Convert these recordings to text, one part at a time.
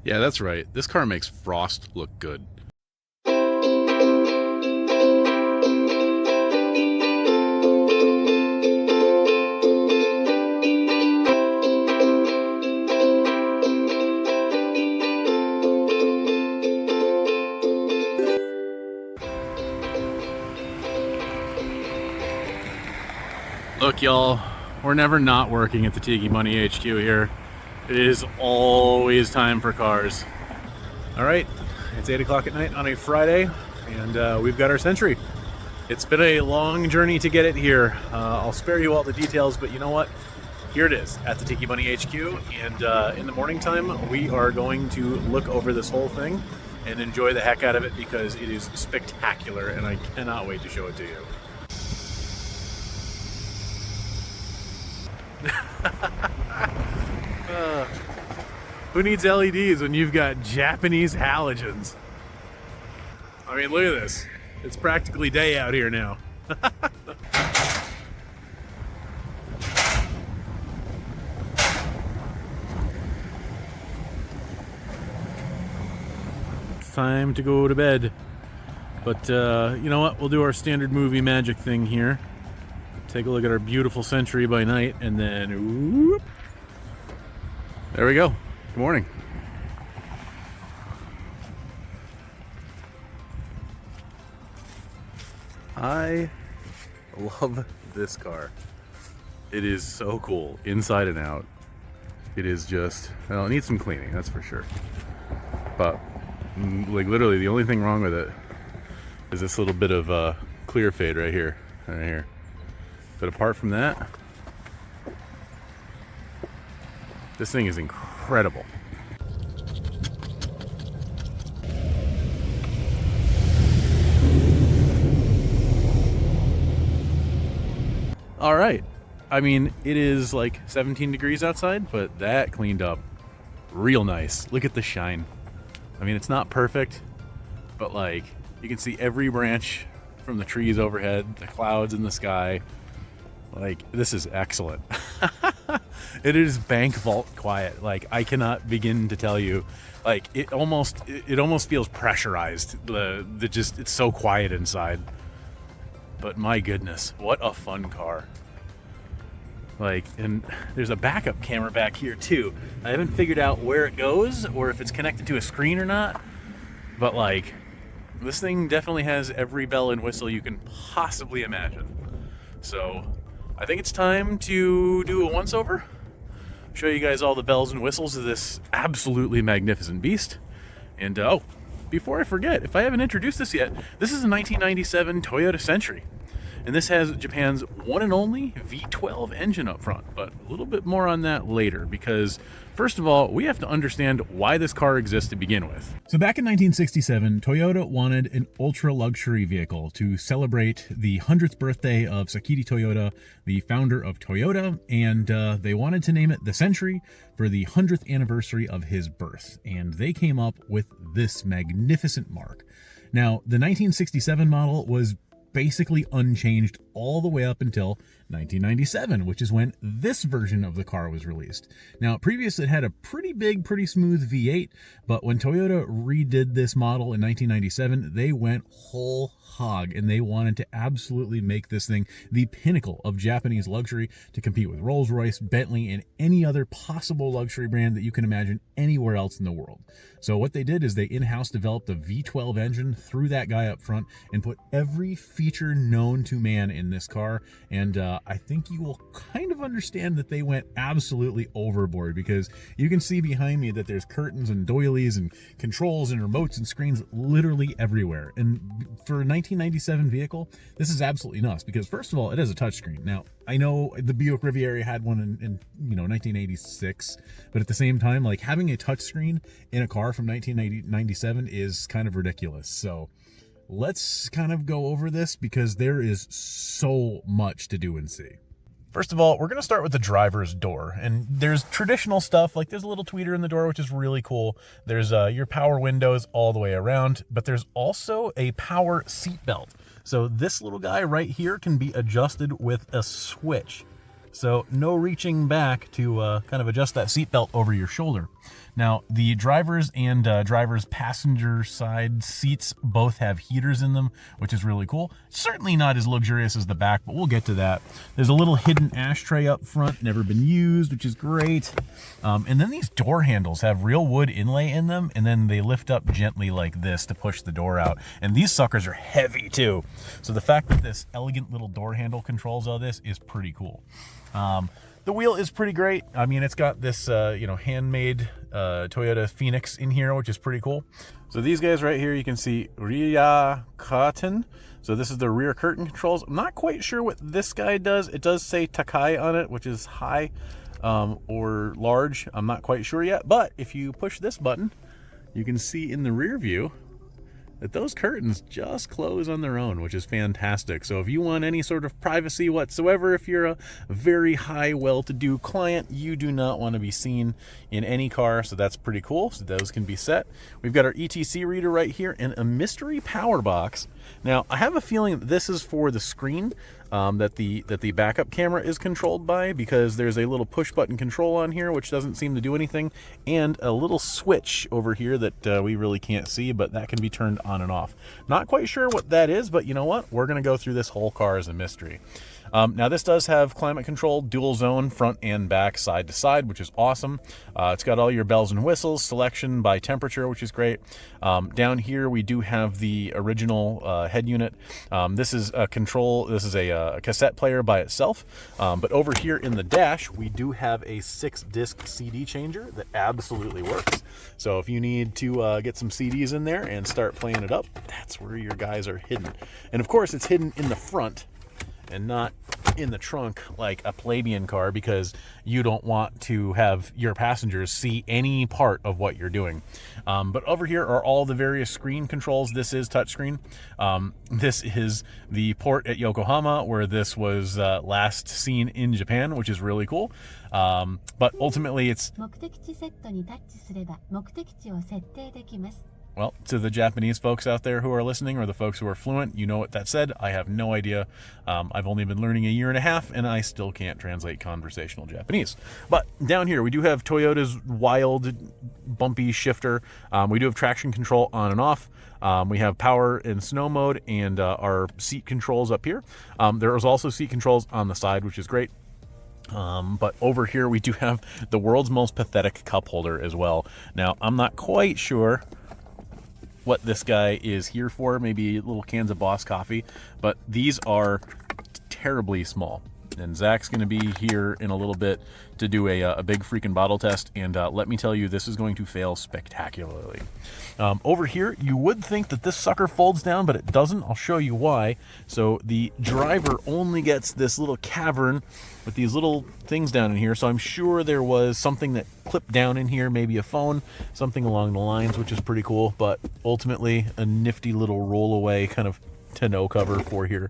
Yeah, that's right. This car makes Frost look good. Look, y'all, we're never not working at the Tiki Money HQ here. It is always time for cars. All right, it's 8 o'clock at night on a Friday, and we've got our Century. It's been a long journey to get it here. I'll spare you all the details, but you know what? Here it is at the Tiki Money HQ, and in the morning time, we are going to look over this whole thing and enjoy the heck out of it because it is spectacular, and I cannot wait to show it to you. Who needs LEDs when you've got Japanese halogens? I mean, look at this. It's practically day out here now. It's time to go to bed. But you know what? We'll do our standard movie magic thing here. Take a look at our beautiful Century by night, and then whoop, there we go. Good morning. I love this car. It is so cool, inside and out. It is just, well, it needs some cleaning, that's for sure. But, like, literally the only thing wrong with it is this little bit of clear fade right here, right here. But apart from that, this thing is incredible. All right. I mean, it is like 17 degrees outside, but that cleaned up real nice. Look at the shine. I mean, it's not perfect, but like you can see every branch from the trees overhead, the clouds in the sky. Like, this is excellent. It is bank vault quiet. Like, I cannot begin to tell you. Like, it almost feels pressurized. It's so quiet inside. But my goodness, what a fun car. Like, and there's a backup camera back here too. I haven't figured out where it goes or if it's connected to a screen or not. But like, this thing definitely has every bell and whistle you can possibly imagine. So I think it's time to do a once-over, show you guys all the bells and whistles of this absolutely magnificent beast. And oh, before I forget, if I haven't introduced this yet, this is a 1997 Toyota Century. And this has Japan's one and only V12 engine up front, but a little bit more on that later, because first of all, we have to understand why this car exists to begin with. So back in 1967, Toyota wanted an ultra-luxury vehicle to celebrate the 100th birthday of Sakura Toyota, the founder of Toyota, and they wanted to name it the Century for the 100th anniversary of his birth. And they came up with this magnificent mark. Now, the 1967 model was basically unchanged all the way up until 1997, which is when this version of the car was released. Now, previous it had a pretty big, pretty smooth V8, but when Toyota redid this model in 1997, they went whole hog, and they wanted to absolutely make this thing the pinnacle of Japanese luxury to compete with Rolls Royce, Bentley, and any other possible luxury brand that you can imagine anywhere else in the world. So what they did is they in-house developed a V12 engine, threw that guy up front, and put every feature known to man in this car. And I think you will kind of understand that they went absolutely overboard, because you can see behind me that there's curtains and doilies and controls and remotes and screens literally everywhere. And for a 1997 vehicle, this is absolutely nuts, because first of all, it has a touchscreen. Now, I know the Buick Riviera had one in 1986, but at the same time, like, having a touchscreen in a car from 1997 is kind of ridiculous. So let's kind of go over this, because there is so much to do and see. First of all, we're going to start with the driver's door, and there's traditional stuff, like there's a little tweeter in the door, which is really cool. There's your power windows all the way around, but there's also a power seat belt. So this little guy right here can be adjusted with a switch. So no reaching back to kind of adjust that seatbelt over your shoulder. Now, the driver's and driver's passenger side seats both have heaters in them, which is really cool. Certainly not as luxurious as the back, but we'll get to that. There's a little hidden ashtray up front, never been used, which is great. And then these door handles have real wood inlay in them, and then they lift up gently like this to push the door out. And these suckers are heavy too. So the fact that this elegant little door handle controls all this is pretty cool. The wheel is pretty great. I mean, it's got this, handmade Toyota Phoenix in here, which is pretty cool. So these guys right here, you can see rear curtain. So this is the rear curtain controls. I'm not quite sure what this guy does. It does say Takai on it, which is high or large. I'm not quite sure yet. But if you push this button, you can see in the rear view that those curtains just close on their own, which is fantastic. So if you want any sort of privacy whatsoever, if you're a very high, well-to-do client, you do not want to be seen in any car, so that's pretty cool. So those can be set. We've got our ETC reader right here and a mystery power box. Now, I have a feeling that this is for the screen that the backup camera is controlled by, because there's a little push button control on here which doesn't seem to do anything, and a little switch over here that we really can't see, but that can be turned on and off. Not quite sure what that is, but you know what? We're going to go through this whole car as a mystery. Now this does have climate control, dual zone, front and back, side to side, which is awesome. It's got all your bells and whistles, selection by temperature, which is great. Down here we do have the original head unit. This is a control, this is a cassette player by itself. But over here in the dash, we do have a 6-disc CD changer that absolutely works. So if you need to get some CDs in there and start playing it up, that's where your guys are hidden. And of course it's hidden in the front and not in the trunk like a plebeian car, because you don't want to have your passengers see any part of what you're doing. But over here are all the various screen controls. This is touchscreen. This is the port at Yokohama where this was last seen in Japan, which is really cool. But ultimately it's... Well, to the Japanese folks out there who are listening, or the folks who are fluent, you know what that said. I have no idea. I've only been learning 1.5 years, and I still can't translate conversational Japanese. But down here, we do have Toyota's wild, bumpy shifter. We do have traction control on and off. We have power and snow mode, and our seat controls up here. There is also seat controls on the side, which is great. But over here, we do have the world's most pathetic cup holder as well. Now, I'm not quite sure what this guy is here for, maybe little cans of Boss coffee, but these are terribly small. And Zach's going to be here in a little bit to do a big freaking bottle test, and let me tell you, this is going to fail spectacularly. Over here, you would think that this sucker folds down, but it doesn't. I'll show you why. So the driver only gets this little cavern with these little things down in here, so I'm sure there was something that clipped down in here, maybe a phone, something along the lines, which is pretty cool, but ultimately a nifty little roll-away kind of tonneau cover for here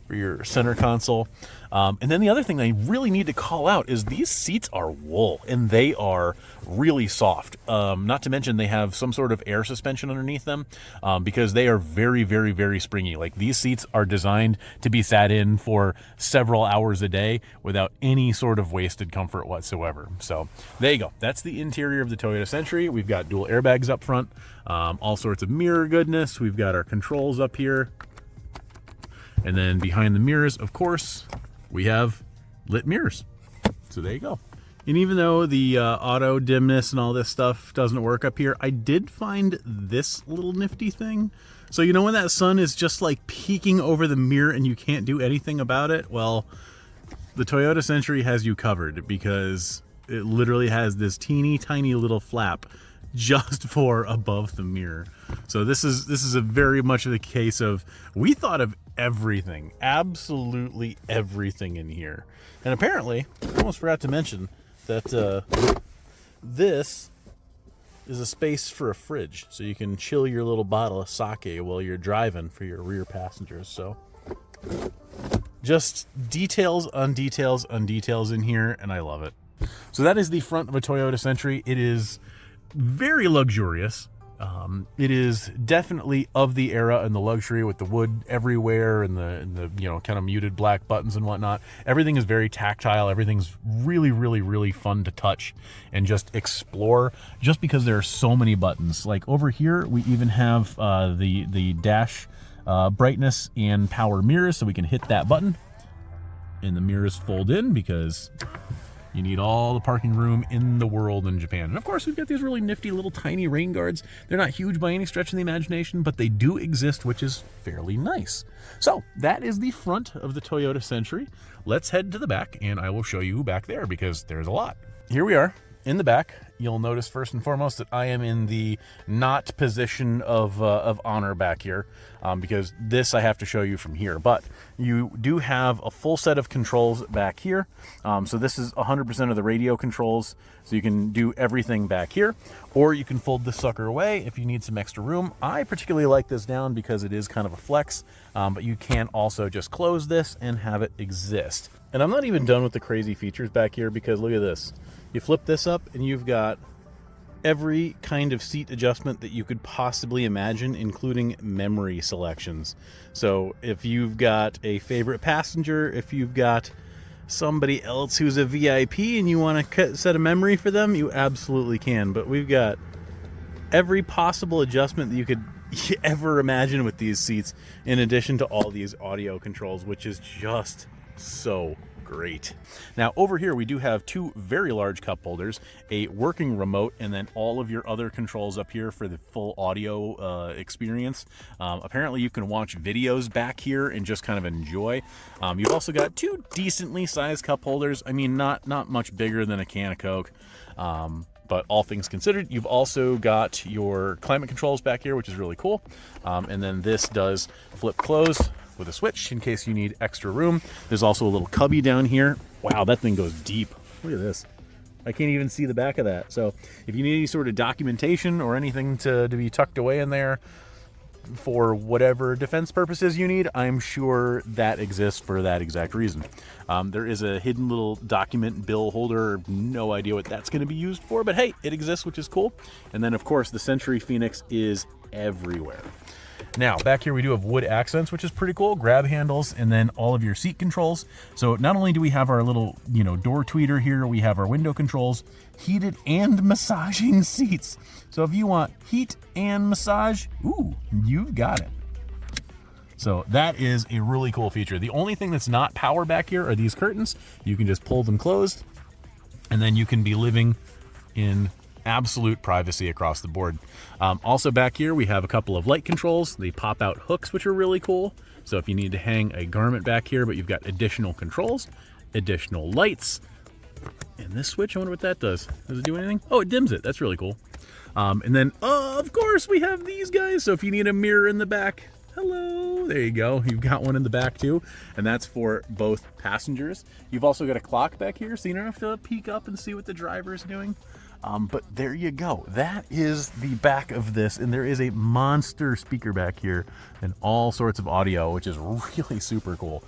for your center console. And then the other thing I really need to call out is these seats are wool, and they are really soft. Not to mention they have some sort of air suspension underneath them, because they are very, very, very springy. Like, these seats are designed to be sat in for several hours a day without any sort of wasted comfort whatsoever. So there you go. That's the interior of the Toyota Century. We've got dual airbags up front, all sorts of mirror goodness. We've got our controls up here. And then behind the mirrors, of course, we have lit mirrors. So there you go. And even though the auto dimness and all this stuff doesn't work up here, I did find this little nifty thing. So you know when that sun is just like peeking over the mirror and you can't do anything about it? Well, the Toyota Century has you covered, because it literally has this teeny tiny little flap just for above the mirror. So this is a very much of the case of, we thought of everything, absolutely everything in here. And apparently, I almost forgot to mention that this is a space for a fridge, so you can chill your little bottle of sake while you're driving for your rear passengers. So just details on details on details in here, and I love it. So that is the front of a Toyota Century. It is very luxurious. It is definitely of the era and the luxury with the wood everywhere and the you know, kind of muted black buttons and whatnot. Everything is very tactile. Everything's really fun to touch and just explore, just because there are so many buttons. Like over here, we even have the dash brightness and power mirrors, so we can hit that button and the mirrors fold in, because you need all the parking room in the world in Japan. And of course, we've got these really nifty little tiny rain guards. They're not huge by any stretch of the imagination, but they do exist, which is fairly nice. So that is the front of the Toyota Century. Let's head to the back and I will show you back there, because there's a lot. Here we are in the back. You'll notice first and foremost that I am in the not position of honor back here, because this I have to show you from here. But you do have a full set of controls back here. So this is 100% of the radio controls, so you can do everything back here, or you can fold this sucker away if you need some extra room. I particularly like this down because it is kind of a flex, but you can also just close this and have it exist. And I'm not even done with the crazy features back here, because look at this. You flip this up and you've got every kind of seat adjustment that you could possibly imagine, including memory selections. So if you've got a favorite passenger, if you've got somebody else who's a VIP and you want to set a memory for them, you absolutely can. But we've got every possible adjustment that you could ever imagine with these seats, in addition to all these audio controls, which is just so great. Now over here we do have two very large cup holders, a working remote, and then all of your other controls up here for the full audio experience. Apparently you can watch videos back here and just kind of enjoy. You've also got two decently sized cup holders. I mean, not much bigger than a can of Coke. But all things considered, you've also got your climate controls back here, which is really cool. And then this does flip close with a switch in case you need extra room. There's also a little cubby down here. Wow, that thing goes deep. Look at this. I can't even see the back of that. So if you need any sort of documentation or anything to be tucked away in there for whatever defense purposes you need, I'm sure that exists for that exact reason. There is a hidden little document bill holder. No idea what that's going to be used for, but hey, it exists, which is cool. And then of course the Century Phoenix is everywhere. Now back here we do have wood accents, which is pretty cool. Grab handles, and then all of your seat controls. So not only do we have our little, you know, door tweeter here, we have our window controls, heated and massaging seats. So if you want heat and massage, ooh, you've got it. So that is a really cool feature. The only thing that's not power back here are these curtains. You can just pull them closed, and then you can be living in absolute privacy across the board. Also back here we have a couple of light controls. They pop out hooks, which are really cool. So if you need to hang a garment back here, but you've got additional controls, additional lights, and this switch, I wonder what that does. Does it do anything? Oh, it dims it. That's really cool. And then of course we have these guys. So if you need a mirror in the back, hello, there you go. You've got one in the back too, and that's for both passengers. You've also got a clock back here, so you don't have to peek up and see what the driver is doing. But there you go. That is the back of this, and there is a monster speaker back here and all sorts of audio, which is really super cool.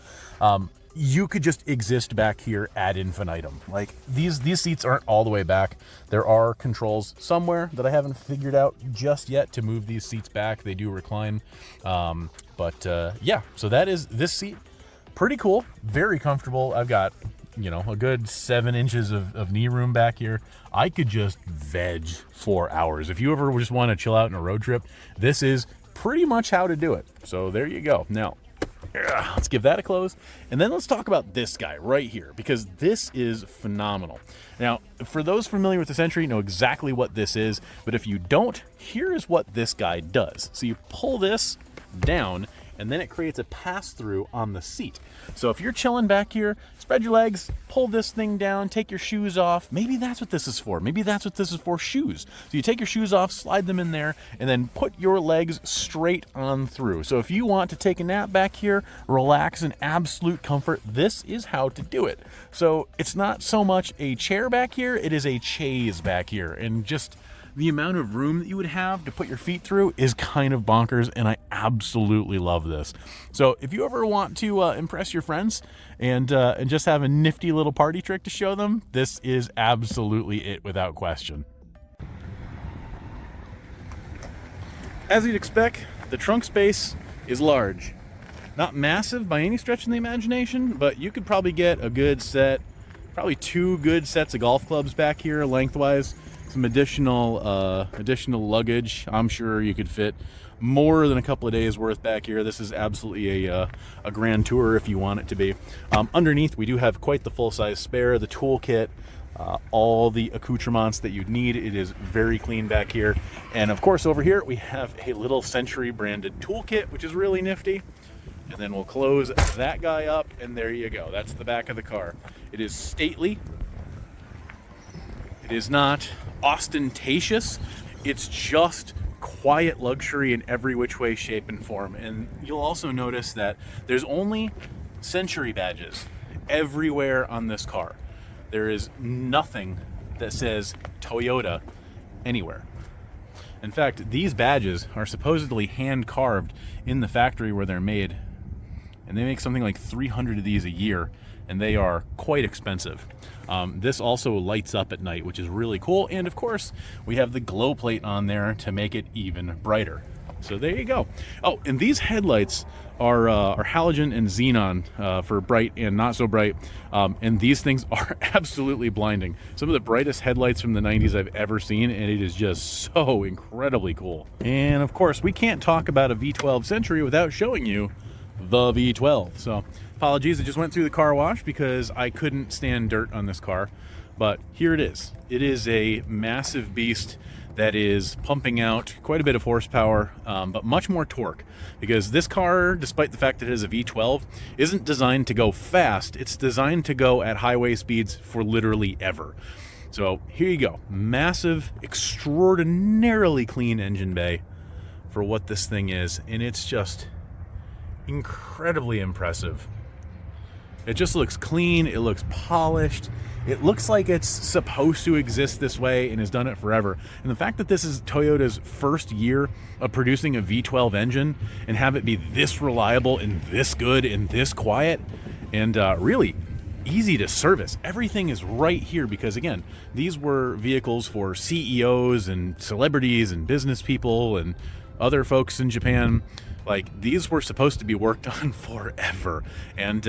You could just exist back here ad infinitum. Like these seats aren't all the way back. There are controls somewhere that I haven't figured out just yet to move these seats back. They do recline. Yeah, so that is this seat. Pretty cool, very comfortable. I've got, you know, a good 7 inches of knee room back here. I could just veg for hours. If you ever just want to chill out in a road trip, this is pretty much how to do it. So there you go. Now, let's give that a close. And then let's talk about this guy right here, because this is phenomenal. Now, for those familiar with the Century, know exactly what this is. But if you don't, here is what this guy does. So you pull this down, and then it creates a pass-through on the seat. So if you're chilling back here, spread your legs, pull this thing down, take your shoes off. Maybe that's what this is for. Maybe that's what this is for, shoes. So you take your shoes off, slide them in there, and then put your legs straight on through. So if you want to take a nap back here, relax in absolute comfort, this is how to do it. So it's not so much a chair back here, it is a chaise back here. And just the amount of room that you would have to put your feet through is kind of bonkers, and I absolutely love this. So if you ever want to impress your friends and just have a nifty little party trick to show them, this is absolutely it without question. As you'd expect, the trunk space is large. Not massive by any stretch of the imagination, but you could probably get a good set, probably 2 good sets of golf clubs back here lengthwise. Some additional luggage. I'm sure you could fit more than a couple of days worth back here. This is absolutely a grand tour if you want it to be. Underneath, we do have quite the full-size spare, the toolkit, all the accoutrements that you'd need. It is very clean back here. And of course, over here, we have a little Century branded toolkit, which is really nifty. And then we'll close that guy up, and there you go. That's the back of the car. It is stately. It is not ostentatious. It's just quiet luxury in every which way, shape, and form. And you'll also notice that there's only Century badges everywhere on this car. There is nothing that says Toyota anywhere. In fact, these badges are supposedly hand carved in the factory where they're made, and they make something like 300 of these a year, and they are quite expensive. This also lights up at night, which is really cool. And of course, we have the glow plate on there to make it even brighter. So there you go. Oh, and these headlights are halogen and xenon for bright and not so bright. And these things are absolutely blinding. Some of the brightest headlights from the 90s I've ever seen, and it is just so incredibly cool. And of course, we can't talk about a V12 Century without showing you the V12. So apologies, I just went through the car wash because I couldn't stand dirt on this car. But here it is. It is a massive beast that is pumping out quite a bit of horsepower, but much more torque, because this car, despite the fact that it is a V12, isn't designed to go fast. It's designed to go at highway speeds for literally ever. So here you go. Massive, extraordinarily clean engine bay for what this thing is, and it's just incredibly impressive. It just looks clean, it looks polished, it looks like it's supposed to exist this way and has done it forever. And the fact that this is Toyota's first year of producing a V12 engine and have it be this reliable and this good and this quiet and really easy to service. Everything is right here because, again, these were vehicles for CEOs and celebrities and business people and other folks in Japan. Like, these were supposed to be worked on forever. And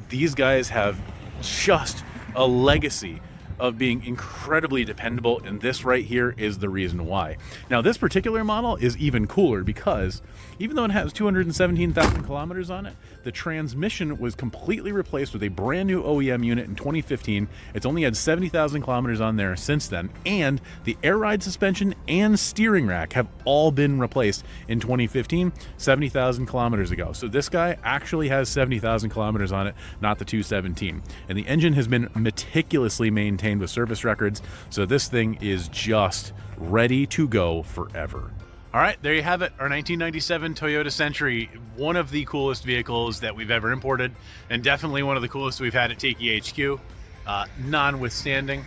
these guys have just a legacy of being incredibly dependable, and this right here is the reason why. Now, this particular model is even cooler because even though it has 217,000 kilometers on it, the transmission was completely replaced with a brand new OEM unit in 2015. It's only had 70,000 kilometers on there since then, and the air ride suspension and steering rack have all been replaced in 2015, 70,000 kilometers ago. So this guy actually has 70,000 kilometers on it, not the 217. And the engine has been meticulously maintained with service records, so this thing is just ready to go forever. All right, there you have it, our 1997 Toyota Century, one of the coolest vehicles that we've ever imported, and definitely one of the coolest we've had at Tiki HQ, notwithstanding.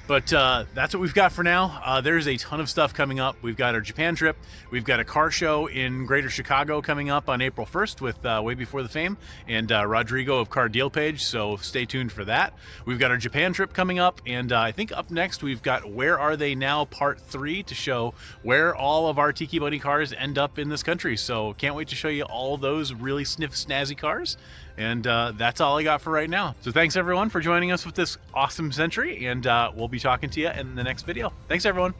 But that's what we've got for now. There's a ton of stuff coming up. We've got our Japan trip. We've got a car show in Greater Chicago coming up on April 1st with Way Before the Fame and Rodrigo of Car Deal Page, so stay tuned for that. We've got our Japan trip coming up, and I think up next we've got Where Are They Now Part 3 to show where all of our Tiki Buddy cars end up in this country. So can't wait to show you all those really snazzy cars. And that's all I got for right now. So thanks everyone for joining us with this awesome Century, and we'll be talking to you in the next video. Thanks everyone.